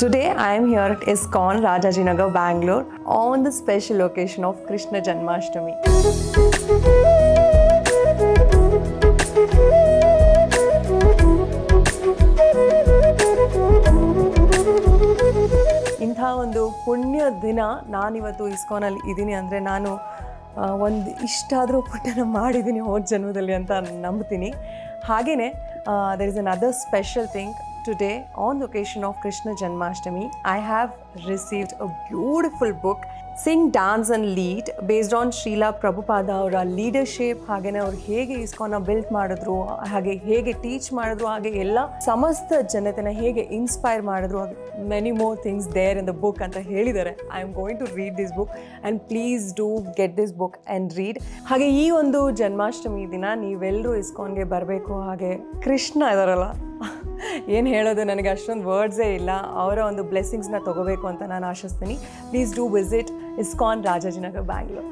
Today I am here at ISKCON Rajajinagar, Bangalore on the special occasion of Krishna Janmashtami. ಇಂಥ ಒಂದು ಪುಣ್ಯ ದಿನ ನಾನಿವತ್ತು ಇಸ್ಕಾನಲ್ಲಿ ಇದ್ದೀನಿ ಅಂದರೆ ನಾನು ಒಂದು ಇಷ್ಟಾದರೂ ಪುಣ್ಯನ ಮಾಡಿದ್ದೀನಿ ಹೋದ ಜನ್ಮದಲ್ಲಿ ಅಂತ ನಂಬ್ತೀನಿ. ಹಾಗೆಯೇ there is another special thing. Today, on the occasion of Krishna Janmashtami, I have received a beautiful book, Sing, Dance and Lead, based on Srila Prabhupada ಅವರ ಲೀಡರ್ಶಿಪ್, ಹಾಗೆಯೇ ಅವ್ರು ಹೇಗೆ ಇಸ್ಕಾನ್ನ ಬಿಲ್ಟ್ ಮಾಡಿದ್ರು, ಹಾಗೆ ಹೇಗೆ ಟೀಚ್ ಮಾಡಿದ್ರು, ಹಾಗೆ ಎಲ್ಲ ಸಮಸ್ತ ಜನತೆನ ಹೇಗೆ ಇನ್ಸ್ಪೈರ್ ಮಾಡಿದ್ರು, ಹಾಗೆ many more things there in the book ಅಂತ ಹೇಳಿದ್ದಾರೆ. I am going to read this book and please do get this book and read. ಹಾಗೆ ಈ ಒಂದು ಜನ್ಮಾಷ್ಟಮಿ ದಿನ ನೀವೆಲ್ಲರೂ ಇಸ್ಕಾನ್ಗೆ ಬರಬೇಕು. ಹಾಗೆ ಕೃಷ್ಣ ಇದಾರಲ್ಲ, ಏನು ಹೇಳೋದು, ನನಗೆ ಅಷ್ಟೊಂದು ವರ್ಡ್ಸೇ ಇಲ್ಲ. ಅವರ ಒಂದು ಬ್ಲೆಸ್ಸಿಂಗ್ಸ್ನ ತೊಗೋಬೇಕು ಅಂತ ನಾನು ಆಶಿಸ್ತೀನಿ. Please do visit ISKCON Rajajinagar, Bangalore.